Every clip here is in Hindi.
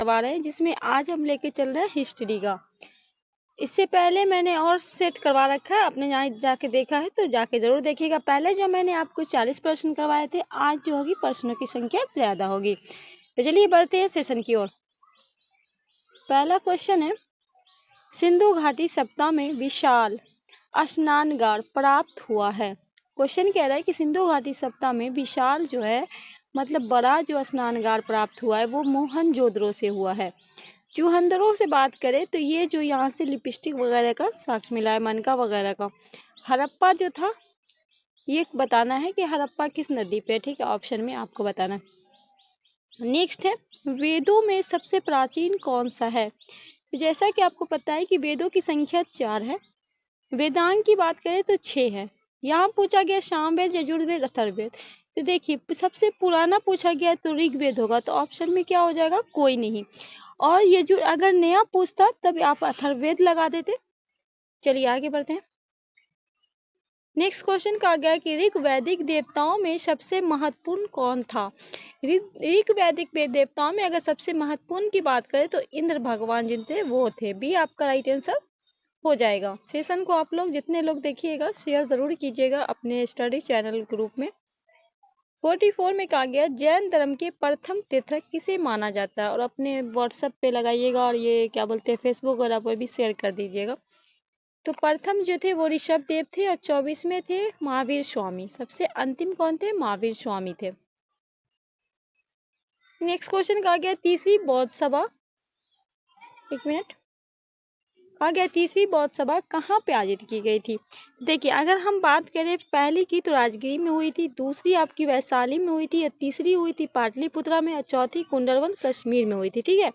करवा रहे हैं, जिसमें आज हम लेके चल रहे हैं हिस्ट्री का। इससे पहले मैंने और सेट करवा रखा है, आपने यहाँ जाके देखा है तो जाके जरूर देखिएगा। पहले जो मैंने आपको 40 प्रश्न करवाए थे, आज जो होगी प्रश्नों की संख्या ज्यादा होगी। तो चलिए बढ़ते हैं सेशन की ओर। पहला क्वेश्चन है, सिंधु घाटी सप्ताह में विशाल स्नानगार प्राप्त हुआ है। क्वेश्चन कह रहा है कि सिंधु घाटी सप्ताह में विशाल जो है मतलब बड़ा जो स्नानगार प्राप्त हुआ है वो मोहनजोदड़ो से हुआ है। चुहंदरों से बात करें तो ये जो यहाँ से लिपस्टिक वगैरह का साक्ष्य मिला है, मनका वगैरह का। हड़प्पा जो था ये बताना है कि हड़प्पा किस नदी पे, ठीक है, ऑप्शन में आपको बताना है। नेक्स्ट है, वेदों में सबसे प्राचीन कौन सा है। तो जैसा कि आपको पता है कि वेदों की संख्या 4 है। वेदांग की बात करें तो 6 है। यहाँ पूछा गया सामवेद, यजुर्वेद, अथर्ववेद। तो देखिए सबसे पुराना पूछा गया तो ऋग्वेद होगा, तो ऑप्शन में क्या हो जाएगा, कोई नहीं। और ये जो अगर नया पूछता तब आप अथर्ववेद लगा देते। चलिए आगे बढ़ते हैं। नेक्स्ट क्वेश्चन कहा गया कि ऋग वैदिक देवताओं में सबसे महत्वपूर्ण कौन था। ऋग वैदिक देवताओं में अगर सबसे महत्वपूर्ण की बात करें तो इंद्र भगवान जिन थे वो थे। बी आपका राइट आंसर हो जाएगा। सेशन को आप लोग जितने लोग देखिएगा शेयर जरूर कीजिएगा अपने स्टडी चैनल ग्रुप में। 44 में कहा गया जैन धर्म के प्रथम तीर्थक किसे माना जाता है, और अपने व्हाट्सएप पे लगाइएगा और ये क्या बोलते हैं फेसबुक वगैरह पर भी शेयर कर दीजिएगा। तो प्रथम जो थे वो ऋषभ देव थे और 24 में थे महावीर स्वामी। सबसे अंतिम कौन थे, महावीर स्वामी थे। नेक्स्ट क्वेश्चन कहा गया तीसरी बौद्ध सभा, एक मिनट, कहा गया तीसरी बौद्ध सभा कहाँ पे आयोजित की गई थी। देखिए अगर हम बात करें पहली की तो राजगिरी में हुई थी, दूसरी आपकी वैशाली में हुई थी, तीसरी हुई थी पाटलिपुत्रा में और चौथी कुंडलवन कश्मीर में हुई थी। ठीक है,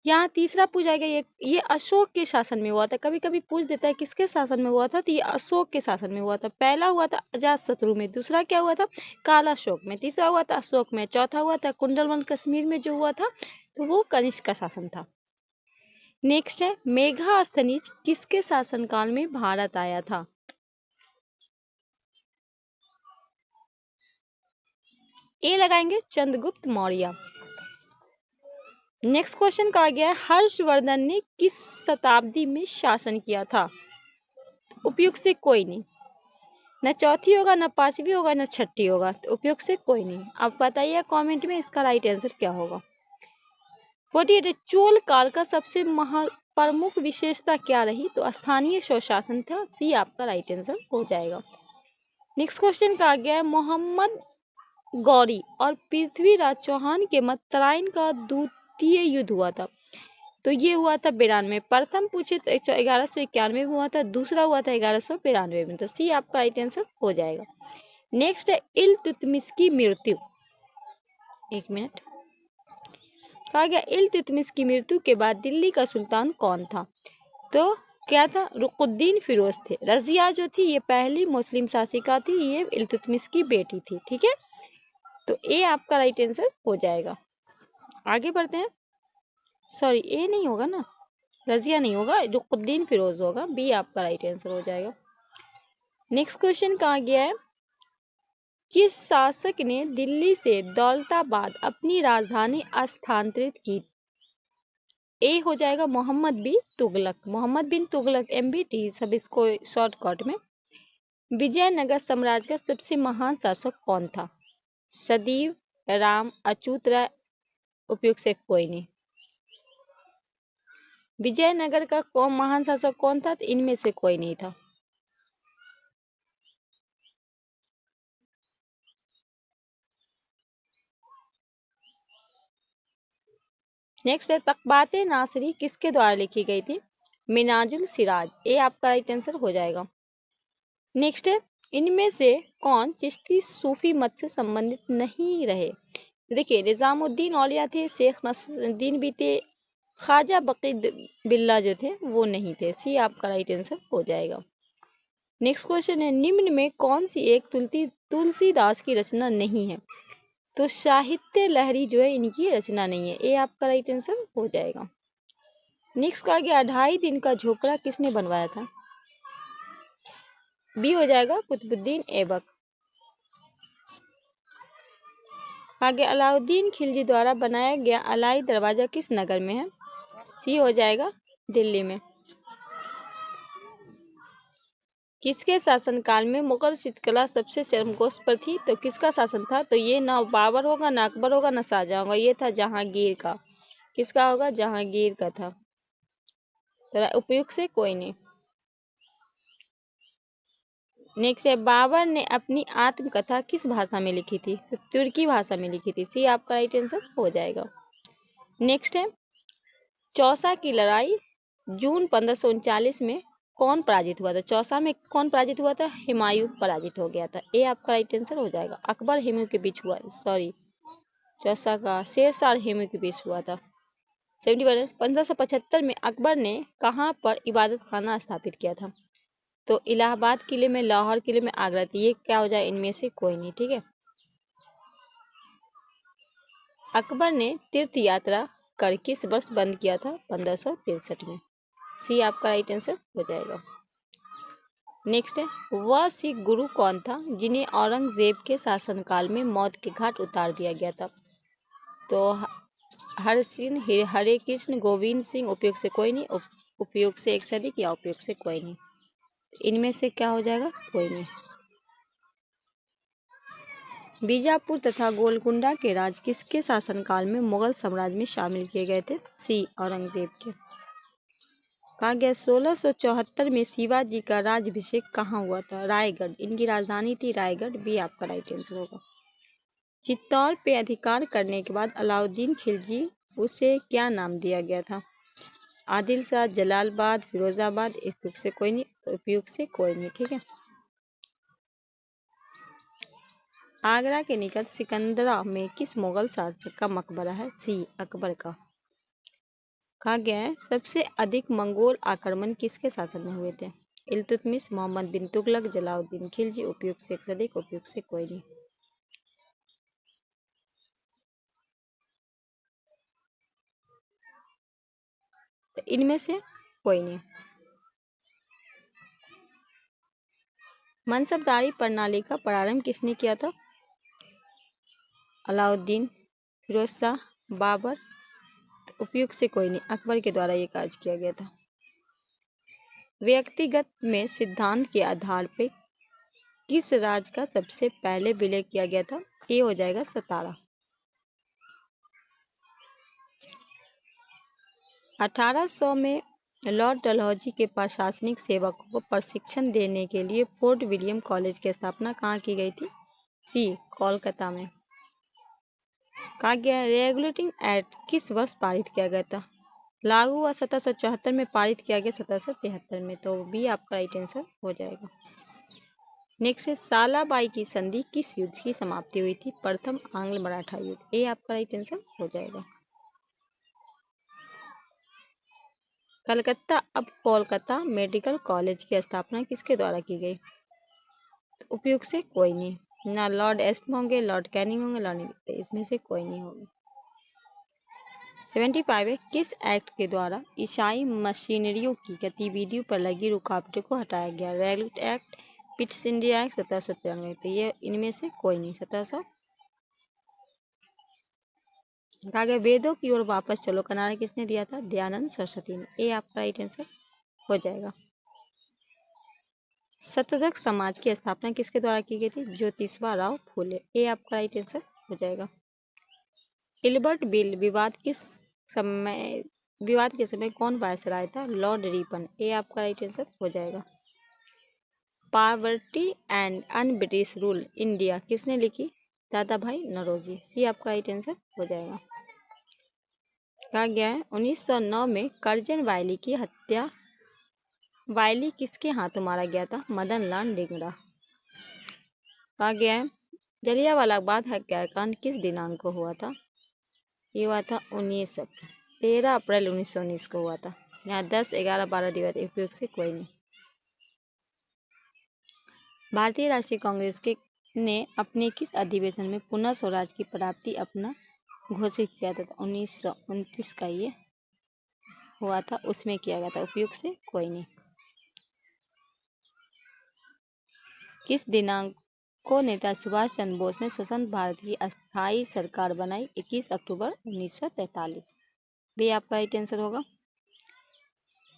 यहाँ तीसरा पूछा गया ये अशोक के शासन में हुआ था। कभी कभी पूछ देता है किसके शासन में हुआ था, तो ये अशोक के शासन में हुआ था। पहला हुआ था अजातशत्रु में, दूसरा क्या हुआ था कालाशोक में, तीसरा हुआ था अशोक में, चौथा हुआ था कुंडलवन कश्मीर में जो हुआ था तो वो कनिष्क का शासन था। नेक्स्ट है मेघास्थनीज किसके शासनकाल में भारत आया था। ए लगाएंगे चंद्रगुप्त मौर्य। नेक्स्ट क्वेश्चन कहा गया है हर्षवर्धन ने किस शताब्दी में शासन किया था। उपयुक्त से कोई नहीं, न चौथी होगा न पांचवी होगा न छठी होगा, तो उपयुक्त से कोई नहीं। आप बताइए कमेंट में इसका राइट आंसर क्या होगा। 48 चोल काल का सबसे प्रमुख विशेषता क्या रही, तो स्थानीय स्वशासन था। सी आपका राइट आंसर हो जाएगा। नेक्स्ट क्वेश्चन कहा गया है मोहम्मद गौरी और पृथ्वीराज चौहान के मध्य तराइन का द्वितीय युद्ध हुआ था। तो ये हुआ था 92। प्रथम पूछे तो 1191 में हुआ था, दूसरा हुआ था 1192 में। तो सी आपका राइट आंसर हो जाएगा। नेक्स्ट है इल्तुतमिश की मृत्यु, एक मिनट, कहा गया इल्तुतमिश की मृत्यु के बाद दिल्ली का सुल्तान कौन था। तो क्या था, रुकुद्दीन फिरोज थे। रजिया जो थी ये पहली मुस्लिम शासिका थी, ये इल्तुतमिश की बेटी थी। ठीक है, तो ए आपका राइट आंसर हो जाएगा। आगे बढ़ते हैं। सॉरी ए नहीं होगा ना, रजिया नहीं होगा, रुकुद्दीन फिरोज होगा। बी आपका राइट आंसर हो जाएगा। नेक्स्ट क्वेश्चन कहा गया है किस शासक ने दिल्ली से दौलताबाद अपनी राजधानी स्थानांतरित की। ए हो जाएगा मोहम्मद बिन तुगलक। मोहम्मद बिन तुगलक, MBT सब इसको शॉर्टकट में। विजयनगर साम्राज्य का सबसे महान शासक कौन था। सदैव, राम, अच्युत राय, उपयुक्त से कोई नहीं। विजयनगर का कौन महान शासक कौन था, तो इनमें से कोई नहीं था। नेक्स्ट है तकबाते नासरी किसके द्वारा लिखी गई थी। मिनाजुल सिराज। ए आपका राइट आंसर हो जाएगा। नेक्स्ट है इनमें से कौन चिश्ती सूफी मत से संबंधित नहीं रहे। देखिए निजामुद्दीन औलिया थे, शेख नसरुद्दीन भी थे, ख्वाजा बकी बिल्ला जो थे वो नहीं थे। सी आपका राइट आंसर हो जाएगा। नेक्स्ट क्वेश्चन है निम्न में कौन सी एक तुलसीदास की रचना नहीं है। तो साहित्य लहरी जो है इनकी रचना नहीं है। ए आपका राइट आंसर हो जाएगा। नेक्स्ट कहा गया 2.5 दिन का झोपड़ा किसने बनवाया था। बी हो जाएगा कुतुबुद्दीन ऐबक। कहा गया अलाउद्दीन खिलजी द्वारा बनाया गया अलाई दरवाजा किस नगर में है? सी हो जाएगा दिल्ली में। किसके शासनकाल में मुगल चित्रकला सबसे चरमकोश पर थी? तो किसका शासन था? तो ये ना बाबर होगा, ना अकबर होगा, ना शाहजहां होगा, ये था जहांगीर का। किसका होगा? जहांगीर का था। तो उपयुक्त से कोई नहीं। नेक्स्ट है बाबर ने अपनी आत्मकथा किस भाषा में लिखी थी? तो तुर्की भाषा में लिखी थी। सी आपका राइट आंसर हो जाएगा। नेक्स्ट है चौसा की लड़ाई जून 1539 में कौन पराजित हुआ था? चौसा में कौन पराजित हुआ था? हुमायूं पराजित हो गया था। ए आपका राइट आंसर हो जाएगा। अकबर हुमायूं के बीच हुआ, सॉरी चौसा का शेरशाह और हुमायूं के बीच हुआ था। 1575 में अकबर ने कहाँ पर इबादत खाना स्थापित किया था? तो इलाहाबाद किले में, लाहौर किले में, आगरा थी। ये क्या हो जाए? इनमें से कोई नहीं। ठीक है। अकबर ने तीर्थ यात्रा कर किस वर्ष बंद किया था? 1563 में। सी आपका राइट आंसर हो जाएगा। नेक्स्ट है वह सिख गुरु कौन था जिन्हें औरंगजेब के शासनकाल में मौत के घाट उतार दिया गया था? तो हरे कृष्ण, गोविंद सिंह, उपयोग से कोई नहीं, उपयोग से एक से अधिक, या उपयोग से कोई नहीं। इनमें से क्या हो जाएगा? कोई नहीं। बीजापुर तथा गोलकुंडा के राज किसके शासनकाल में मुगल साम्राज्य में शामिल किए गए थे? सी औरंगजेब के। कहा गया 1674 में शिवाजी का राज्याभिषेक कहाँ हुआ था? रायगढ़। इनकी राजधानी थी रायगढ़। भी आपका राइट आंसर होगा। चित्तौड़ पे अधिकार करने के बाद अलाउद्दीन खिलजी उसे क्या नाम दिया गया था? आदिल शाह, जलालाबाद, फिरोजाबाद। उपयुक्त से कोई नहीं, उपयुक्त से कोई नहीं। ठीक है। आगरा के निकट सिकंदरा में किस मुगल शासक का मकबरा है? सी अकबर का। कहा गया है सबसे अधिक मंगोल आक्रमण किसके शासन में हुए थे? इल्तुतमिश, मोहम्मद बिन तुगलक, जलाउद्दीन खिलजी। उपयुक्त से एक से अधिक, उपयुक्त से कोई नहीं। तो इनमें से कोई नहीं। मनसबदारी प्रणाली का प्रारंभ किसने किया था? अलाउद्दीन, फिरोज शाह, बाबर। तो उपयुक्त से कोई नहीं, अकबर के द्वारा ये कार्य किया गया था। व्यक्तिगत में सिद्धांत के आधार पर किस राज्य का सबसे पहले विलय किया गया था? ये हो जाएगा सतारा। 1800 में लॉर्ड डलहौजी के प्रशासनिक सेवकों को प्रशिक्षण देने के लिए फोर्ट विलियम कॉलेज की स्थापना कहाँ की गई थी? सी कोलकाता में। कहा गया रेगुलेटिंग एक्ट किस वर्ष पारित किया गया था? लागू हुआ 1774 में, पारित किया गया 1773 में। तो भी आपका राइट आंसर हो जाएगा। नेक्स्ट है सालाबाई की संधि किस युद्ध की समाप्ति हुई थी? प्रथम आंग्ल मराठा युद्ध। ये आपका राइट आंसर हो जाएगा। कलकत्ता अब कोलकाता मेडिकल कॉलेज की स्थापना किसके द्वारा की गई? तो उपयुक्त से कोई नहीं, ना लॉर्ड एस्टन होंगे, लॉर्ड कैनिंग होंगे, लॉर्ड, इसमें से कोई नहीं होगा। 75 है किस एक्ट के द्वारा ईसाई मशीनरियों की गतिविधियों पर लगी रुकावटों को हटाया गया? Regulate act, Pitt's India act, 1793। तो ये इनमें से कोई नहीं। 1700 कहा गया वेदों की ओर वापस चलो का नारा किसने दिया था? दयानंद सरस्वती ने। ये आपका राइट आंसर हो जाएगा। शतधक समाज की स्थापना किसके द्वारा की गई थी? ज्योतिबा राव फूले। ये आपका राइट आंसर हो जाएगा। इल्बर्ट बिल विवाद के समय कौन वायसराय था? Lord Ripon. ये आपका राइट आंसर हो जाएगा। Poverty and un British rule India किसने लिखी? दादा भाई नौरोजी। ये आपका राइट आंसर हो जाएगा। कहा गया है 1909 में कर्जन वायली की हत्या वायली किसके हाथों मारा गया था? मदन लाल डिंगरा। कहा गया है जलियांवाला बाग हत्याकांड किस दिनांक को हुआ था? ये हुआ था 13 अप्रैल 1919 को हुआ था। यहाँ 10, 11, 12 दिवस उपयुक्त से कोई नहीं। भारतीय राष्ट्रीय कांग्रेस के ने अपने किस अधिवेशन में पुनः स्वराज की प्राप्ति अपना घोषित किया था? 1929 का ये हुआ था, उसमें किया गया था। उपयुक्त से कोई नहीं। किस दिनांक को नेता सुभाष चंद्र बोस ने स्वतंत्र भारत की अस्थायी सरकार बनाई 21 अक्टूबर 1943। भी आपका राइट आंसर होगा।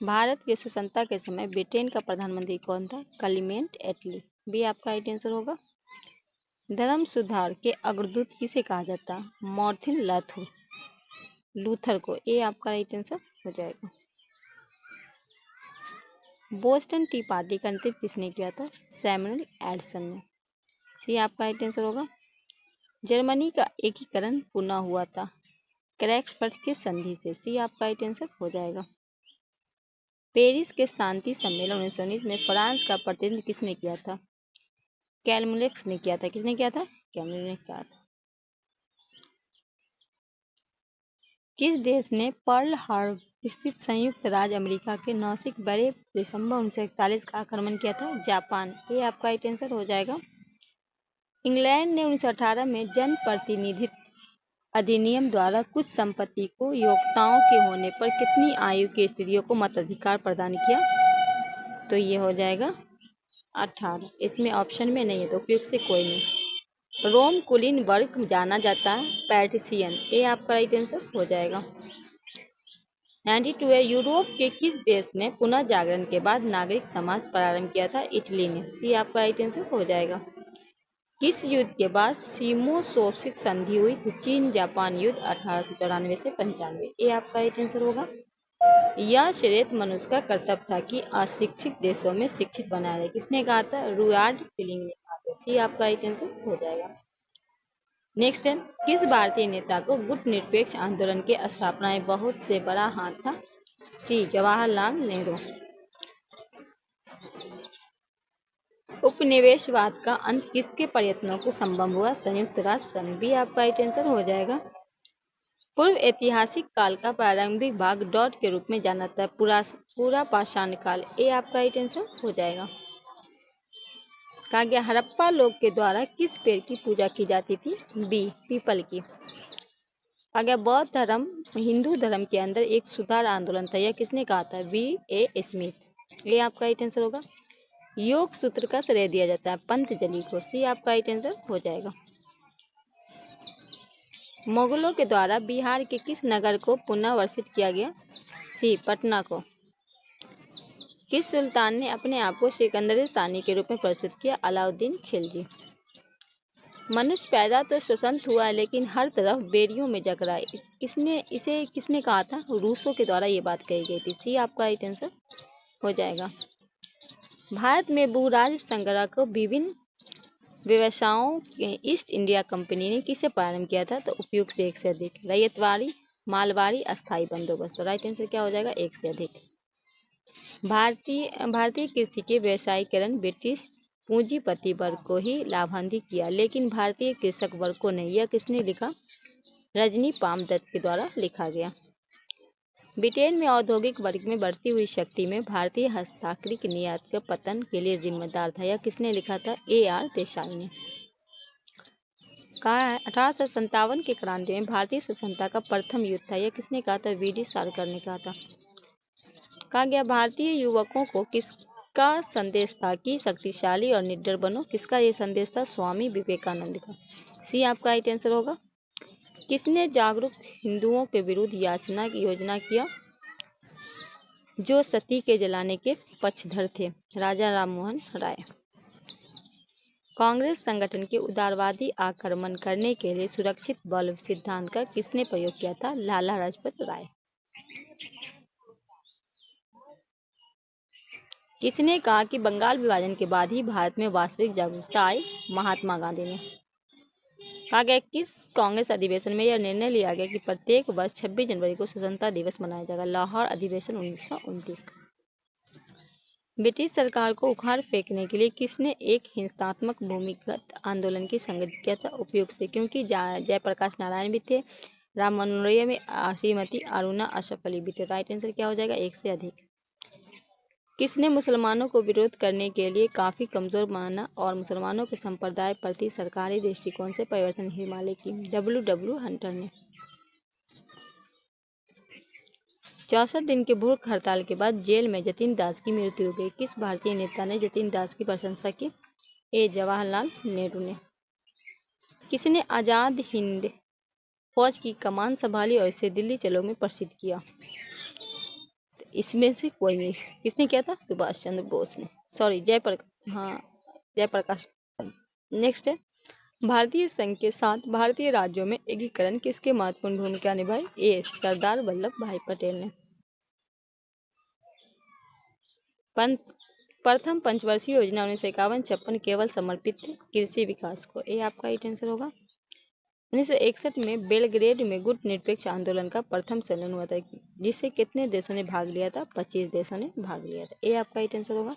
भारत की स्वतंत्रता के समय ब्रिटेन का प्रधानमंत्री कौन था? क्लेमेंट एटली। भी आपका राइट आंसर होगा। धर्म सुधार के अग्रदूत किसे कहा जाता? मार्टिन लूथर को। ये आपका राइट आंसर हो जाएगा। बोस्टन टी पार्टी का नेतृत्व किसने किया था? सैमुअल एडिसन ने। सी आपका राइट आंसर होगा। जर्मनी का एकीकरण पुनः हुआ था क्रैक्सफर्ड की संधि से। सी आपका राइट आंसर हो जाएगा। पेरिस के शांति सम्मेलन 1919 में फ्रांस का प्रतिनिधित्व किसने किया था? कैलमुलेक्स ने किया था। किसने किया था? कैलमुलेक्स ने किया था। किस देश ने पर्ल हार्बर स्थित संयुक्त राज्य अमेरिका के नौसिक 12 दिसंबर 1941 का आक्रमण किया था? जापान। ये आपका राइट आंसर हो जाएगा। इंग्लैंड ने 1918 में जन प्रतिनिधित्व अधिनियम द्वारा कुछ संपत्ति को योग्यताओं के होने पर कितनी आयु की स्त्रियों को मताधिकार प्रदान किया? तो ये हो जाएगा 18। इसमें ऑप्शन में नहीं है तो उपयुक्त से कोई नहीं। रोम कुलीन वर्ग जाना जाता है पैट्रिशियन। ये आपका राइट आंसर हो जाएगा। 92 है। यूरोप के किस देश ने पुनः जागरण के बाद नागरिक समाज प्रारंभ किया था? इटली ने। सी आपका राइट आंसर हो जाएगा। किस युद्ध के बाद शिमोत्सोक संधि हुई थी? चीन जापान युद्ध 1894 से 95। ये आपका राइट आंसर होगा। यह श्वेत मनुष्य का कर्तव्य था कि अशिक्षित देशों में शिक्षित बनाया जाए। किसने कहा था? रुयार्ड किपलिंग ने कहा था। सी आपका राइट आंसर हो जाएगा। नेक्स्ट है। किस भारतीय नेता को गुट निरपेक्ष आंदोलन के स्थापना में बहुत से बड़ा हाथ था? सी जवाहरलाल नेहरू। उपनिवेशवाद का अंत किसके प्रयत्नों को संभव हुआ? संयुक्त राष्ट्र संघ। भी आपका राइट आंसर हो जाएगा। पूर्व ऐतिहासिक काल का प्रारंभिक भाग डॉट के रूप में जाना जाता है पूरा पाषाण काल। ए आपका राइट आंसर हो जाएगा। कहा गया हड़प्पा लोग के द्वारा किस पेड़ की पूजा की जाती थी? बी पीपल की। कहा गया बौद्ध धर्म हिंदू धर्म के अंदर एक सुधार आंदोलन था। यह किसने कहा था? B.A. स्मिथ। ये आपका राइट आंसर होगा। योग सूत्र का श्रेय दिया जाता है पंतजलि को। सी आपका राइट आंसर हो जाएगा। मुगलों के द्वारा बिहार के किस नगर को पुनर्वसित किया गया? सी पटना को। किस सुल्तान ने अपने आप को सिकंदर सानी के रूप में प्रस्तुत किया? अलाउद्दीन खिलजी। मनुष्य पैदा तो स्वतंत्र हुआ लेकिन हर तरफ बेड़ियों में जकड़ा है। किसने कहा था? रूसों के द्वारा ये बात कही गई थी। सी आपका राइट आंसर हो जाएगा। भारत में भूराज संग्रह को विभिन्न व्यवसायों के ईस्ट इंडिया कंपनी ने किसे प्रारंभ किया था? तो उपयुक्त से एक से अधिक। रैयतवाड़ी, मालवाड़ी, अस्थायी बंदोबस्त। तो राइट आंसर क्या हो जाएगा? एक से अधिक। भारतीय कृषि के व्यवसायीकरण ब्रिटिश पूंजीपति वर्ग को ही लाभान्वित किया लेकिन भारतीय कृषक वर्ग को नहीं। यह किसने लिखा? रजनी पाम दत्त के द्वारा लिखा गया। ब्रिटेन में औद्योगिक वर्ग में बढ़ती हुई शक्ति में भारतीय हस्ताक्षरित निर्यात के पतन के लिए जिम्मेदार था। यह किसने लिखा था? A.R. देसाई ने। कहा है 1857 के क्रांति में भारतीय स्वतंत्रता का प्रथम युद्ध था। यह किसने कहा था? V.D. सावरकर ने कहा था। कहा गया भारतीय युवकों को किसका संदेश था कि शक्तिशाली और निडर बनो? किसका ये संदेश था? स्वामी विवेकानंद का। सी आपका राइट आंसर होगा। किसने जागरूक हिंदुओं के विरुद्ध याचना की योजना किया जो सती के जलाने के पक्षधर थे? राजा राममोहन राय। कांग्रेस संगठन के उदारवादी आक्रमण करने के लिए सुरक्षित बल सिद्धांत का किसने प्रयोग किया था? लाला लाजपत राय। किसने कहा कि बंगाल विभाजन के बाद ही भारत में वास्तविक जागरूकता आई? महात्मा गांधी ने। कहा गया किस कांग्रेस अधिवेशन में यह निर्णय लिया गया कि प्रत्येक वर्ष 26 जनवरी को स्वतंत्रता दिवस मनाया जाएगा? लाहौर अधिवेशन 1929। ब्रिटिश सरकार को उखाड़ फेंकने के लिए किसने एक हिंसात्मक भूमिगत आंदोलन की संगठित किया था? उपयुक्त से, क्योंकि जयप्रकाश नारायण भी थे, राम मनोरय में श्रीमती अरुणा अशरफ अली भी थे। राइट आंसर क्या हो जाएगा? एक से अधिक। किसने मुसलमानों को विरोध करने के लिए काफी कमजोर माना और मुसलमानों के संप्रदाय प्रति सरकारी दृष्टिकोण से परिवर्तन हिमालय की? W. हंटर ने। 64 दिन के भूख हड़ताल के बाद जेल में जतिन दास की मृत्यु हो गई। किस भारतीय नेता ने जतिन दास की प्रशंसा की? ए जवाहरलाल नेहरू ने। किसने आजाद हिंद फौज की कमान संभाली और इसे दिल्ली चलो में प्रसिद्ध किया? तो इसमें से कोई नहीं। किसने किया था? सुभाष चंद्र बोस ने। सॉरी, जयप्रकाश, हाँ, जयप्रकाश। नेक्स्ट है, भारतीय संघ के साथ भारतीय राज्यों में एकीकरण किसके महत्वपूर्ण भूमिका निभाई? ए सरदार वल्लभ भाई पटेल ने। प्रथम पंचवर्षीय योजना 1951-56 केवल समर्पित थे कृषि विकास को। ये आपका ही आंसर होगा। 1961 में बेलग्रेड में गुट निरपेक्ष आंदोलन का प्रथम सम्मेलन हुआ था, जिससे कितने देशों ने भाग लिया था? 25 देशों ने भाग लिया था। ये आपका ही आंसर होगा।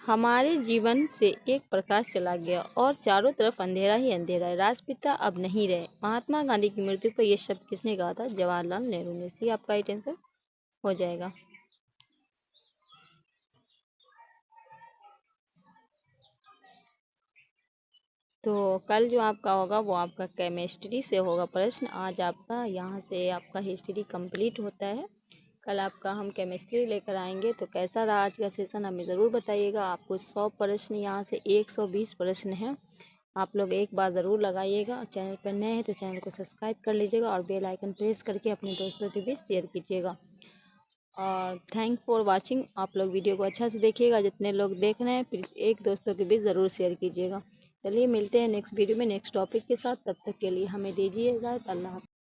हमारे जीवन से एक प्रकाश चला गया और चारों तरफ अंधेरा ही अंधेरा है, राष्ट्रपिता अब नहीं रहे। महात्मा गांधी की मृत्यु पर यह शब्द किसने कहा था? जवाहरलाल नेहरू ने। सी आपका ही आंसर हो जाएगा। तो कल जो आपका होगा वो आपका केमिस्ट्री से होगा प्रश्न। आज आपका यहाँ से आपका हिस्ट्री कंप्लीट होता है। कल आपका हम केमिस्ट्री लेकर आएंगे। तो कैसा रहा आज का सेशन हमें ज़रूर बताइएगा। आपको 100 प्रश्न यहाँ से 120 प्रश्न हैं। आप लोग एक बार ज़रूर लगाइएगा। और चैनल पर नए हैं तो चैनल को सब्सक्राइब कर लीजिएगा और बेल आइकन प्रेस करके अपने दोस्तों के बीच शेयर कीजिएगा। और थैंक फॉर वाचिंग। आप लोग वीडियो को अच्छा से देखिएगा। जितने लोग देख रहे हैं प्लीज़ एक दोस्तों के बीच ज़रूर शेयर कीजिएगा। चलिए मिलते हैं नेक्स्ट वीडियो में नेक्स्ट टॉपिक के साथ। तब तक के लिए हमें दीजिए इजाज़त। अल्लाह हाफ़िज़।